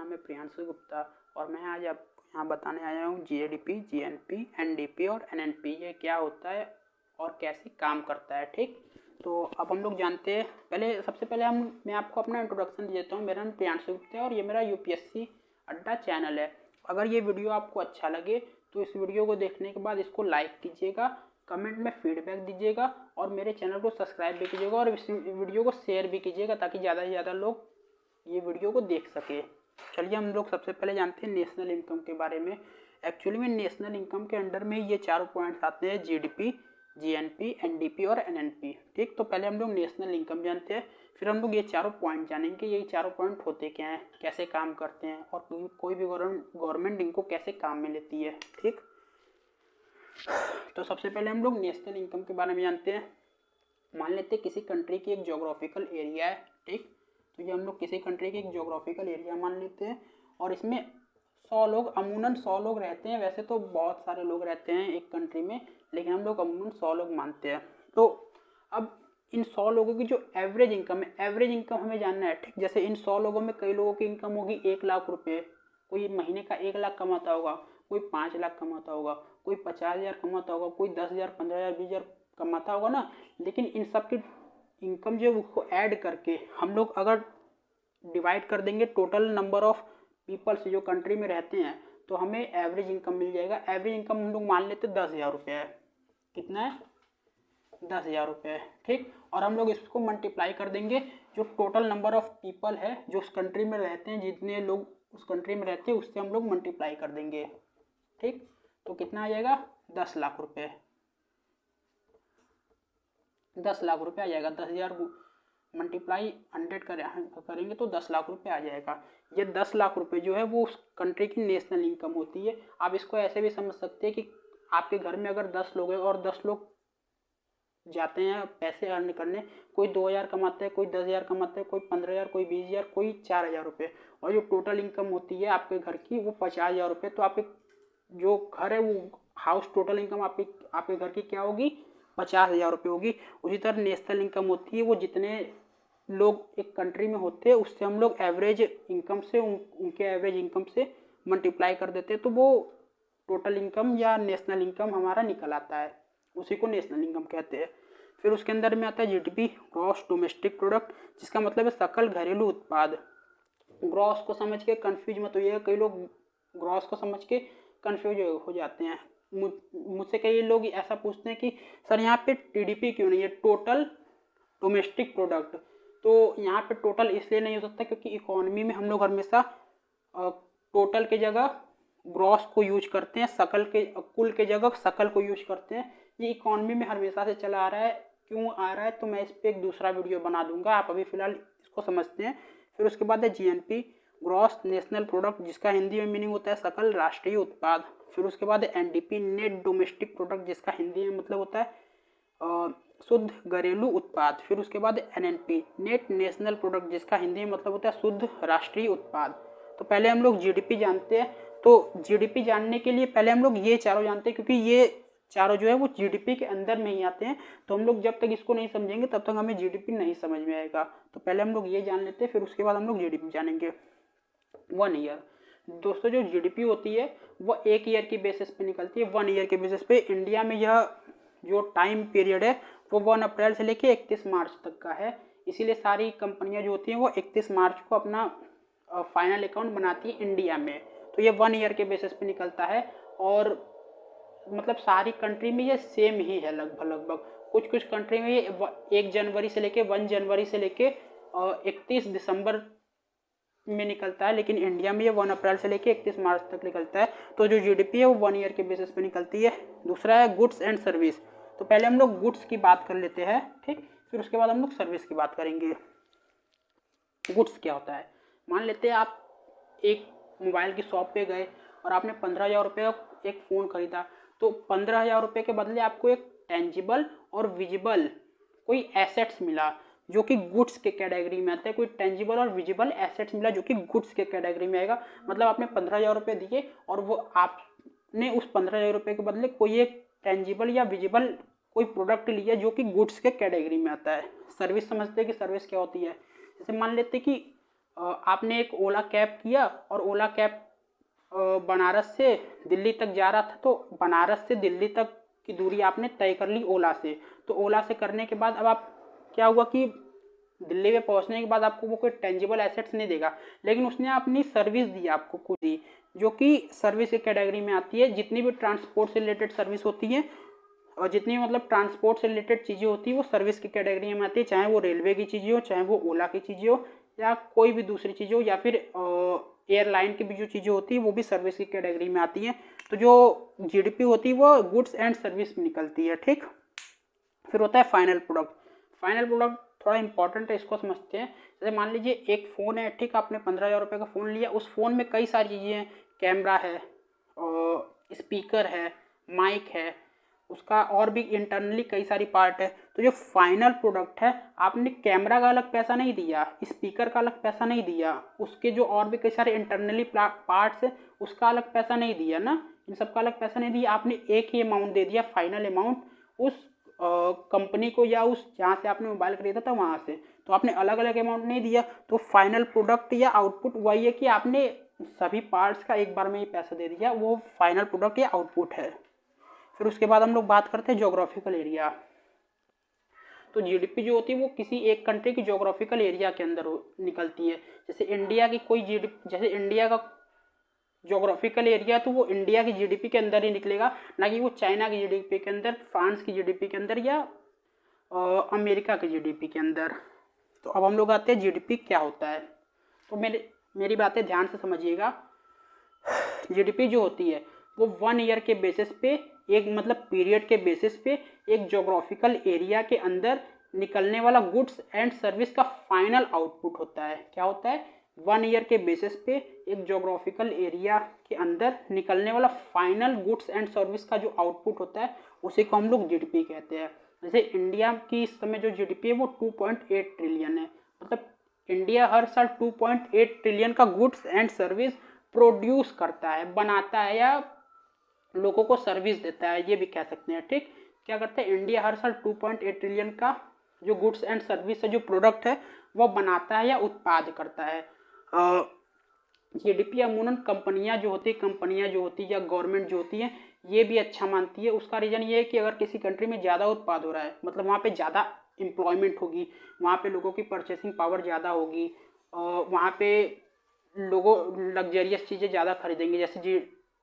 नाम है प्रियांशु गुप्ता और मैं आज आपको यहाँ बताने आया हूँ जीएडीपी, जीएनपी, एनडीपी और एनएनपी ये क्या होता है और कैसे काम करता है। ठीक, तो अब हम लोग जानते हैं। सबसे पहले मैं आपको अपना इंट्रोडक्शन दे देता हूँ। मेरा नाम प्रियांशु गुप्ता है और ये मेरा यूपीएससी अड्डा चैनल है। अगर ये वीडियो आपको अच्छा लगे तो इस वीडियो को देखने के बाद इसको लाइक कीजिएगा, कमेंट में फीडबैक दीजिएगा और मेरे चैनल को सब्सक्राइब भी कीजिएगा और इस वीडियो को शेयर भी कीजिएगा ताकि ज़्यादा से ज़्यादा लोग ये वीडियो को देख सके। चलिए हम लोग सबसे पहले जानते हैं नेशनल इनकम के बारे में। एक्चुअली में नेशनल इनकम के अंडर में ये चारों पॉइंट्स आते हैं, जीडीपी, जीएनपी, एनडीपी और एनएनपी। ठीक, तो पहले हम लोग नेशनल इनकम जानते हैं, फिर हम लोग ये चारों पॉइंट जानेंगे। ये चारों पॉइंट होते क्या हैं, कैसे काम करते हैं और कोई भी गवर्नमेंट इनको कैसे काम में लेती है। ठीक, तो सबसे पहले हम लोग नेशनल इनकम के बारे में जानते हैं। मान लेते हैं किसी कंट्री की एक ज्योग्राफिकल एरिया है। ठीक, तो ये हम लोग किसी कंट्री की एक ज्योग्राफिकल एरिया मान लेते हैं और इसमें 100 लोग, अमूमन 100 लोग रहते हैं। वैसे तो बहुत सारे लोग रहते हैं एक कंट्री में, लेकिन हम लोग अमूमन 100 लोग मानते हैं। तो अब इन 100 लोगों की जो एवरेज इनकम है, एवरेज इनकम हमें जानना है। ठीक, जैसे इन 100 लोगों में कई लोगों की इनकम होगी 1 लाख रुपये, कोई महीने का 1 लाख कमाता होगा, कोई 5 लाख कमाता होगा, कोई 50,000 कमाता होगा, कोई 10,000, 15,000, 20,000 कमाता होगा ना। लेकिन इन सब की इनकम जो उसको ऐड करके हम लोग अगर डिवाइड कर देंगे टोटल नंबर ऑफ पीपल्स जो कंट्री में रहते हैं तो हमें एवरेज इनकम मिल जाएगा। एवरेज इनकम हम लोग मान लेते 10,000 रुपये है। कितना है? 10,000 रुपये है। ठीक, और हम लोग इसको मल्टीप्लाई कर देंगे जो टोटल नंबर ऑफ पीपल है जो उस कंट्री में रहते हैं, जितने लोग उस कंट्री में रहते हैं उससे हम लोग मल्टीप्लाई कर देंगे। ठीक, तो कितना आ जाएगा? 10 लाख रुपये। 10 लाख रुपये आ जाएगा। 10,000 मल्टीप्लाई 100 करेंगे तो 10 लाख रुपये आ जाएगा। ये 10 लाख रुपये जो है वो उस कंट्री की नेशनल इनकम होती है। आप इसको ऐसे भी समझ सकते हैं कि आपके घर में अगर 10 लोग हैं और 10 लोग जाते हैं पैसे अर्न करने, कोई 2,000 कमाता है, कोई 10,000 कमाता है, कोई 15,000, कोई 20,000, कोई 4,000 रुपये, और जो टोटल इनकम होती है आपके घर की वो 50,000 रुपये। तो आपके जो घर है वो हाउस टोटल इनकम आपके घर की क्या होगी? 50,000 रुपये होगी। उसी तरह नेशनल इनकम होती है, वो जितने लोग एक कंट्री में होते हैं उससे हम लोग एवरेज इनकम से उनके एवरेज इनकम से मल्टीप्लाई कर देते हैं तो वो टोटल इनकम या नेशनल इनकम हमारा निकल आता है। उसी को नेशनल इनकम कहते हैं। फिर उसके अंदर में आता है जीडीपी, ग्रॉस डोमेस्टिक प्रोडक्ट, जिसका मतलब है सकल घरेलू उत्पाद। ग्रॉस को समझ के कंफ्यूज मत होइएगा, कई लोग ग्रॉस को समझ के कंफ्यूज हो जाते हैं। मुझसे कई लोग ऐसा पूछते हैं कि सर यहाँ पे टीडीपी क्यों नहीं है, टोटल डोमेस्टिक प्रोडक्ट। तो यहाँ पे टोटल इसलिए नहीं हो सकता क्योंकि इकोनॉमी में हम लोग हमेशा टोटल के जगह ग्रॉस को यूज करते हैं, सकल के कुल के जगह सकल को यूज करते हैं। ये इकोनॉमी में हमेशा से चला आ रहा है। क्यों आ रहा है तो मैं इस पर एक दूसरा वीडियो बना दूंगा, आप अभी फिलहाल इसको समझते हैं। फिर उसके बाद है जीएनपी, ग्रॉस नेशनल प्रोडक्ट, जिसका हिंदी में मीनिंग होता है सकल राष्ट्रीय उत्पाद। फिर उसके बाद है एनडीपी, नेट डोमेस्टिक प्रोडक्ट, जिसका हिंदी में मतलब होता है शुद्ध घरेलू उत्पाद। फिर उसके बाद एनएनपी, नेट नेशनल प्रोडक्ट, जिसका हिंदी में मतलब होता है शुद्ध राष्ट्रीय उत्पाद। तो पहले हम लोग जीडीपी जानते हैं। तो जीडीपी जानने के लिए पहले हम लोग ये चारों जानते हैं, क्योंकि ये चारों जो है वो जीडीपी के अंदर में ही आते हैं। तो हम लोग जब तक इसको नहीं समझेंगे तब तक हमें जीडीपी नहीं समझ में आएगा। तो पहले हम लोग ये जान लेते हैं, फिर उसके बाद हम लोग जीडीपी जानेंगे। 1 ईयर। दोस्तों जो जीडीपी होती है वो 1 ईयर की बेसिस पे निकलती है। 1 ईयर के बेसिस पे इंडिया में यह जो टाइम पीरियड है वो 1 अप्रैल से लेके 31 मार्च तक का है। इसीलिए सारी कंपनियां जो होती हैं वो 31 मार्च को अपना फाइनल अकाउंट बनाती है इंडिया में। तो ये 1 ईयर के बेसिस पे निकलता है और मतलब सारी कंट्री में ये सेम ही है लगभग। कुछ कंट्री में ये 1 जनवरी से लेके 1 जनवरी से लेके 31 दिसंबर में निकलता है, लेकिन इंडिया में ये 1 अप्रैल से लेके 31 मार्च तक निकलता है। तो जो जीडीपी है वो 1 ईयर के बेसिस पे निकलती है। दूसरा है गुड्स एंड सर्विस। तो पहले हम लोग गुड्स की बात कर लेते हैं, ठीक, फिर उसके बाद हम लोग सर्विस की बात करेंगे। गुड्स क्या होता है? मान लेते हैं आप एक मोबाइल की शॉप पे गए और आपने 15,000 रुपये का एक फ़ोन खरीदा। तो 15,000 रुपये के बदले आपको एक टेंजिबल और विजिबल कोई एसेट्स मिला जो कि गुड्स के कैटेगरी में आता है। कोई टेंजिबल और विजिबल एसेट्स मिला जो कि गुड्स के कैटेगरी में आएगा। मतलब आपने 15,000 रुपये दिए और वो आपने उस 15,000 रुपये के बदले कोई एक टेंजिबल या विजिबल कोई प्रोडक्ट लिया जो कि गुड्स के कैटेगरी में आता है। सर्विस समझते हैं कि सर्विस क्या होती है। जैसे मान लेते कि आपने एक ओला कैब किया और ओला कैब बनारस से दिल्ली तक जा रहा था, तो बनारस से दिल्ली तक की दूरी आपने तय कर ली ओला से। तो ओला से करने के बाद अब आप क्या हुआ कि दिल्ली में पहुंचने के बाद आपको वो कोई टेंजिबल एसेट्स नहीं देगा, लेकिन उसने अपनी सर्विस दी आपको कुछ दी, जो कि सर्विस की कैटेगरी में आती है। जितनी भी ट्रांसपोर्ट से रिलेटेड सर्विस होती है और जितनी मतलब ट्रांसपोर्ट से रिलेटेड चीज़ें होती है वो सर्विस की कैटेगरी में आती है, चाहे वो रेलवे की चीज़ें हो, चाहे वो ओला की चीज़ें हो, या कोई भी दूसरी चीज़ हो, या फिर एयरलाइन की भी जो चीज़ें होती है वो भी सर्विस की कैटेगरी में आती है। तो जो जीडीपी होती है वो गुड्स एंड सर्विस में निकलती है, ठीक। फिर होता है फाइनल प्रोडक्ट। फाइनल प्रोडक्ट थोड़ा इंपॉर्टेंट है, इसको समझते हैं। जैसे मान लीजिए एक फ़ोन है, ठीक, आपने 15,000 रुपये का फ़ोन लिया, उस फ़ोन में कई सारी चीज़ें हैं, कैमरा है और स्पीकर है, माइक है, उसका और भी इंटरनली कई सारी पार्ट है। तो जो फाइनल प्रोडक्ट है, आपने कैमरा का अलग पैसा नहीं दिया, स्पीकर का अलग पैसा नहीं दिया, उसके जो और भी कई सारे इंटरनली पार्ट्स है उसका अलग पैसा नहीं दिया ना, इन सब का अलग पैसा नहीं दिया, आपने एक ही अमाउंट दे दिया, फाइनल अमाउंट, उस कंपनी को या उस जहाँ से आपने मोबाइल खरीदा था वहाँ से। तो आपने अलग अलग अमाउंट नहीं दिया। तो फाइनल प्रोडक्ट या आउटपुट वही है कि आपने सभी पार्ट्स का एक बार में ही पैसा दे दिया, वो फाइनल प्रोडक्ट या आउटपुट है। फिर उसके बाद हम लोग बात करते हैं ज्योग्राफिकल एरिया। तो जीडीपी जो होती है वो किसी एक कंट्री की ज्योग्राफिकल एरिया के अंदर निकलती है। जैसे इंडिया की कोई जीडीपी, जैसे इंडिया का ज्योग्राफिकल एरिया, तो वो इंडिया की जीडीपी के अंदर ही निकलेगा, ना कि वो चाइना की जीडीपी के अंदर, फ्रांस की जीडीपी के अंदर, या अमेरिका की जीडीपी के अंदर। तो अब हम लोग आते हैं जीडीपी क्या होता है। तो मेरी बातें ध्यान से समझिएगा। जीडीपी जो होती है वो 1 ईयर के बेसिस पे, एक मतलब पीरियड के बेसिस पे, एक ज्योग्राफिकल एरिया के अंदर निकलने वाला गुड्स एंड सर्विस का फाइनल आउटपुट होता है। क्या होता है? 1 ईयर के बेसिस पे एक ज्योग्राफिकल एरिया के अंदर निकलने वाला फाइनल गुड्स एंड सर्विस का जो आउटपुट होता है उसी को हम लोग जीडीपी कहते हैं। जैसे इंडिया की इस समय जो जीडीपी है वो 2.8 ट्रिलियन है, मतलब इंडिया हर साल 2.8 ट्रिलियन का गुड्स एंड सर्विस प्रोड्यूस करता है, बनाता है, या लोगों को सर्विस देता है, ये भी कह सकते हैं, ठीक। क्या करता है? इंडिया हर साल 2.8 ट्रिलियन का जो गुड्स एंड सर्विस है, जो प्रोडक्ट है, वो बनाता है या उत्पाद करता है। जीडीपी अमूमन कंपनियां जो होती है या गवर्नमेंट जो होती है ये भी अच्छा मानती है। उसका रीज़न ये है कि अगर किसी कंट्री में ज़्यादा उत्पाद हो रहा है, मतलब वहाँ पे ज़्यादा एम्प्लॉयमेंट होगी, वहाँ पे लोगों की परचेसिंग पावर ज़्यादा होगी, वहाँ पे लोगों लग्जरियस चीज़ें ज़्यादा खरीदेंगे। जैसे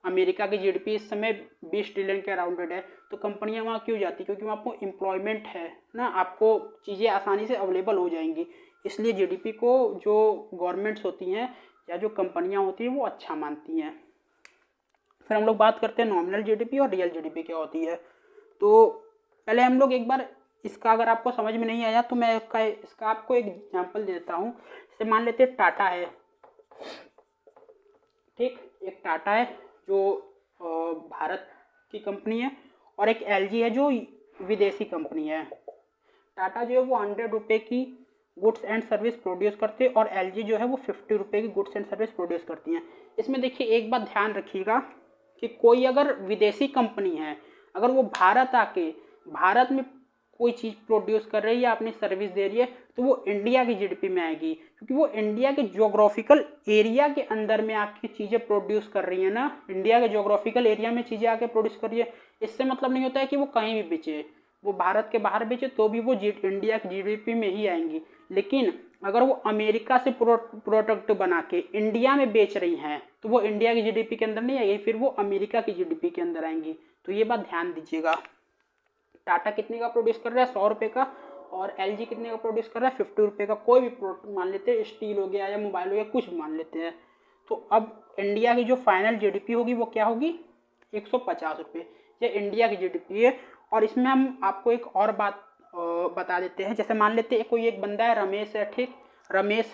अमेरिका की जीडीपी इस समय 20 ट्रिलियन के अराउंडेड है, तो कंपनियां वहाँ क्यों जाती? क्योंकि वहाँ आपको एम्प्लॉयमेंट है ना, आपको चीज़ें आसानी से अवेलेबल हो जाएंगी। इसलिए जीडीपी को जो गवर्नमेंट्स होती हैं या जो कंपनियां होती हैं वो अच्छा मानती हैं। फिर हम लोग बात करते हैं नॉमिनल जीडीपी और रियल जीडीपी क्या होती है। तो पहले हम लोग एक बार इसका, अगर आपको समझ में नहीं आया तो मैं इसका आपको एक एग्जांपल देता हूँ। जैसे मान लेते हैं टाटा है, ठीक, एक टाटा है जो भारत की कंपनी है, और एक एलजी है जो विदेशी कंपनी है। टाटा जो है वो 100 रुपये की गुड्स एंड सर्विस प्रोड्यूस करते हैं और एलजी जो है वो 50 रुपये की गुड्स एंड सर्विस प्रोड्यूस करती हैं। इसमें देखिए एक बात ध्यान रखिएगा कि कोई अगर विदेशी कंपनी है, अगर वो भारत में कोई चीज़ प्रोड्यूस कर रही है या अपनी सर्विस दे रही है, तो वो इंडिया की जीडीपी में आएगी, क्योंकि वो इंडिया के ज्योग्राफिकल एरिया के अंदर में आके चीज़ें प्रोड्यूस कर रही है ना, इंडिया के ज्योग्राफिकल एरिया में चीज़ें आके प्रोड्यूस कर रही है। इससे मतलब नहीं होता है कि वो कहीं भी बेचे, वो भारत के बाहर बेचे तो भी वो इंडिया की जीडीपी में ही आएंगी। लेकिन अगर वो अमेरिका से प्रोडक्ट बना के इंडिया में बेच रही हैं तो वो इंडिया की जीडीपी के अंदर नहीं आएगी, फिर वो अमेरिका की जीडीपी के अंदर आएंगी। तो ये बात ध्यान दीजिएगा। टाटा कितने का प्रोड्यूस कर रहा है? 100 रुपये का। और एलजी कितने का प्रोड्यूस कर रहा है? 50 रुपये का। कोई भी प्रोडक्ट मान लेते हैं, स्टील हो गया या मोबाइल हो गया, कुछ भी मान लेते हैं। तो अब इंडिया की जो फाइनल जीडीपी होगी वो क्या होगी? 150 रुपये। ये इंडिया की जीडीपी है। और इसमें हम आपको एक और बात बता देते हैं। जैसे मान लेते हैं कोई एक बंदा है, रमेश है, ठीक, रमेश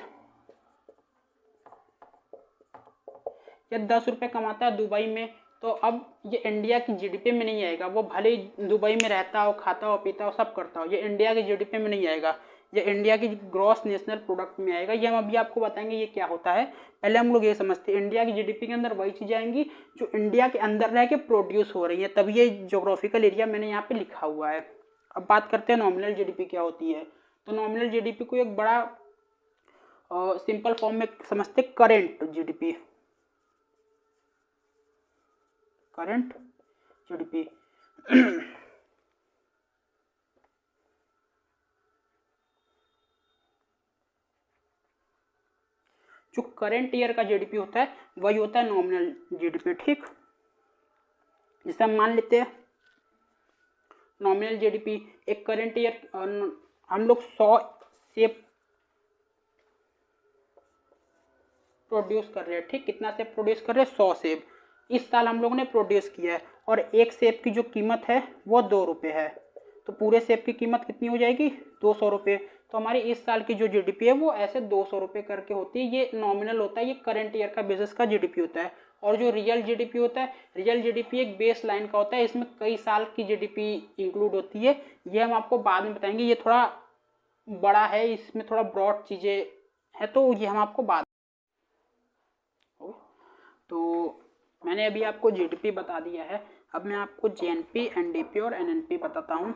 ये 10 रुपये कमाता है दुबई में, तो अब ये इंडिया की जीडीपी में नहीं आएगा। वो भले ही दुबई में रहता हो, खाता हो, पीता हो, सब करता हो, ये इंडिया की जीडीपी में नहीं आएगा, ये इंडिया की ग्रॉस नेशनल प्रोडक्ट में आएगा। ये हम अभी आपको बताएंगे ये क्या होता है। पहले हम लोग ये समझते हैं, इंडिया की जीडीपी के अंदर वही चीज़ें आएंगी जो इंडिया के अंदर रह के प्रोड्यूस हो रही है, तब ये ज्योग्राफिकल एरिया मैंने यहाँ पे लिखा हुआ है। अब बात करते हैं नॉमिनल जीडीपी क्या होती है। तो नॉमिनल जीडीपी को एक बड़ा सिंपल फॉर्म में समझते करेंट जीडीपी, करंट जीडीपी। जो करंट ईयर का जीडीपी होता है वही होता है नॉमिनल जीडीपी, ठीक। जैसे हम मान लेते हैं नॉमिनल जीडीपी एक करंट ईयर, हम लोग 100 सेब प्रोड्यूस कर रहे हैं, ठीक। कितना सेब प्रोड्यूस कर रहे हैं? 100 सेब इस साल हम लोगों ने प्रोड्यूस किया है, और एक सेब की जो कीमत है वो 2 रुपये है, तो पूरे सेब की कीमत कितनी हो जाएगी? 200 रुपये। तो हमारी इस साल की जो जीडीपी है वो ऐसे 200 रुपये करके होती है। ये नॉमिनल होता है, ये करंट ईयर का बेसिस का जीडीपी होता है। और जो रियल जीडीपी होता है, रियल जीडीपी एक बेस लाइन का होता है, इसमें कई साल की जीडीपी इंक्लूड होती है। ये हम आपको बाद में बताएंगे, ये थोड़ा बड़ा है, इसमें थोड़ा ब्रॉड चीज़ें है, तो ये हम आपको बाद। तो मैंने अभी आपको जीडीपी बता दिया है, अब मैं आपको जीएनपी, एनडीपी और एनएनपी बताता हूँ।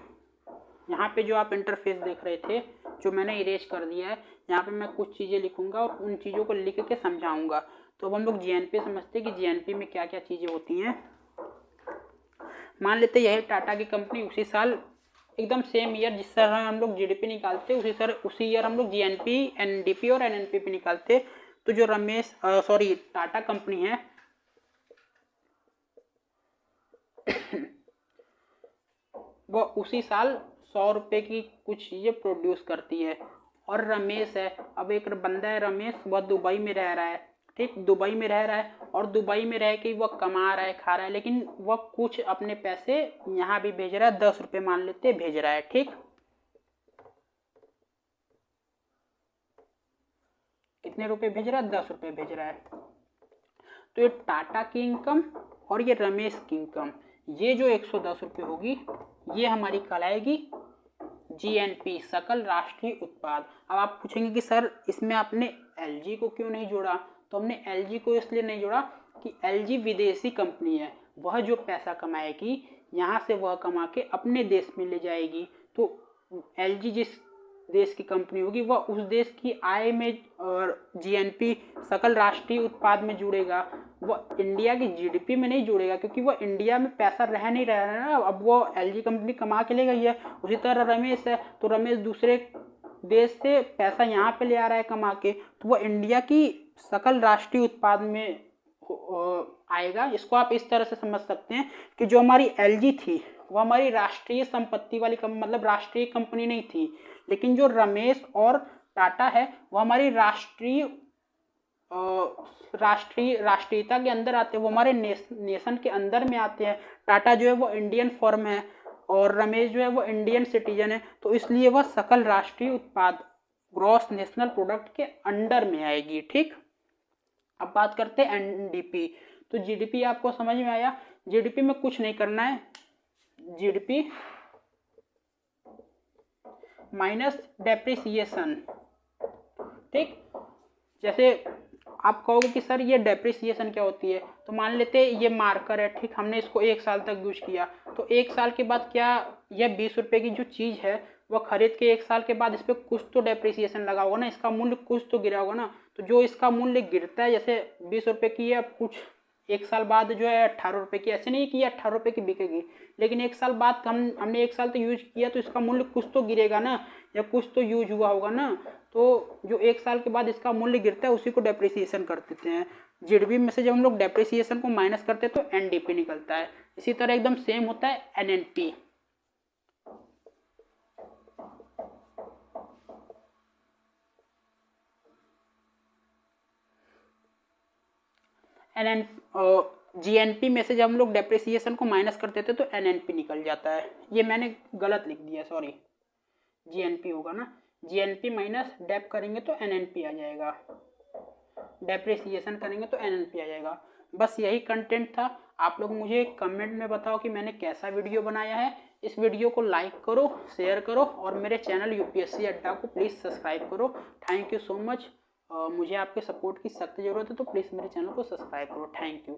यहाँ पे जो आप इंटरफेस देख रहे थे, जो मैंने इरेज कर दिया है, यहाँ पे मैं कुछ चीज़ें लिखूंगा और उन चीज़ों को लिख के समझाऊंगा। तो अब हम लोग जीएनपी समझते हैं कि जीएनपी में क्या क्या चीज़ें होती हैं। मान लेते हैं यही टाटा की कंपनी, उसी साल एकदम सेम ईयर जिस तरह हम लोग जीडीपी निकालते उसी ईयर हम लोग जीएनपी, एनडीपी और एनएनपी पे निकालते। तो जो टाटा कंपनी है वो उसी साल 100 रुपये की कुछ चीज़ें प्रोड्यूस करती है। और रमेश है, अब एक बंदा है रमेश, वह दुबई में रह रहा है, ठीक। दुबई में रह रहा है और दुबई में रह के वह कमा रहा है, खा रहा है, लेकिन वह कुछ अपने पैसे यहाँ भी भेज रहा है, 10 रुपये मान लेते भेज रहा है, ठीक। कितने रुपए भेज रहा है? 10 रुपये भेज रहा है। तो ये टाटा की इनकम और ये रमेश की इनकम, ये जो 110 रुपये होगी, ये हमारी कहलाएगी जीएनपी, सकल राष्ट्रीय उत्पाद। अब आप पूछेंगे कि सर इसमें आपने एलजी को क्यों नहीं जोड़ा? तो हमने एलजी को इसलिए नहीं जोड़ा कि एलजी विदेशी कंपनी है, वह जो पैसा कमाएगी यहाँ से वह कमा के अपने देश में ले जाएगी। तो एलजी जिस देश की कंपनी होगी वह उस देश की आय में और जीएनपी, सकल राष्ट्रीय उत्पाद में जुड़ेगा, वह इंडिया की जीडीपी में नहीं जुड़ेगा, क्योंकि वह इंडिया में पैसा रह नहीं रहा है ना, अब वो एलजी कंपनी कमा के ले गई है। उसी तरह रमेश है, तो रमेश दूसरे देश से पैसा यहाँ पे ले आ रहा है कमा के, तो वह इंडिया की सकल राष्ट्रीय उत्पाद में आएगा। इसको आप इस तरह से समझ सकते हैं कि जो हमारी एलजी थी वो हमारी राष्ट्रीय संपत्ति वाली मतलब राष्ट्रीय कंपनी नहीं थी, लेकिन जो रमेश और टाटा है वो हमारी राष्ट्रीयता के अंदर आते हैं, वो हमारे नेशन के अंदर में आते हैं। टाटा जो है वो इंडियन फर्म है और रमेश जो है वो इंडियन सिटीजन है, तो इसलिए वह सकल राष्ट्रीय उत्पाद, ग्रॉस नेशनल प्रोडक्ट के अंडर में आएगी, ठीक। अब बात करते हैं एनडीपी। तो जीडीपी आपको समझ में आया। जीडीपी में कुछ नहीं करना है, जीडीपी माइनस डेप्रिसिएशन, ठीक। जैसे आप कहोगे कि सर ये डेप्रिसिएशन क्या होती है, तो मान लेते हैं ये मार्कर है, ठीक, हमने इसको 1 साल तक यूज किया, तो 1 साल के बाद क्या यह 20 रुपये की जो चीज़ है वह खरीद के 1 साल के बाद इस पर कुछ तो डेप्रिसिएशन लगा होगा ना, इसका मूल्य कुछ तो गिरा होगा ना। तो जो इसका मूल्य गिरता है, जैसे 20 रुपये की है, अब कुछ 1 साल बाद जो है 18 रुपये की, ऐसे नहीं कि ये 18 रुपये की बिकेगी, लेकिन 1 साल बाद हमने 1 साल तो यूज किया तो इसका मूल्य कुछ तो गिरेगा ना, या कुछ तो यूज हुआ होगा ना। तो जो 1 साल के बाद इसका मूल्य गिरता है उसी को डेप्रिसिएशन कर देते हैं। जीडीपी में से जब हम लोग डेप्रिसिएशन को माइनस करते हैं तो एनडीपी निकलता है। इसी तरह एकदम सेम होता है एनएनपी। जीएनपी में से जब हम लोग डेप्रिसिएशन को माइनस करते थे तो एनएनपी निकल जाता है। ये मैंने गलत लिख दिया, सॉरी, जीएनपी होगा ना, जीएनपी माइनस डेप करेंगे तो एनएनपी आ जाएगा, डेप्रिसिएशन करेंगे तो एनएनपी आ जाएगा। बस यही कंटेंट था। आप लोग मुझे कमेंट में बताओ कि मैंने कैसा वीडियो बनाया है। इस वीडियो को लाइक करो, शेयर करो और मेरे चैनल यूपीएससी अड्डा को प्लीज़ सब्सक्राइब करो। Thank you so much. मुझे आपके सपोर्ट की सख्त ज़रूरत है, तो प्लीज़ मेरे चैनल को सब्सक्राइब करो। Thank you.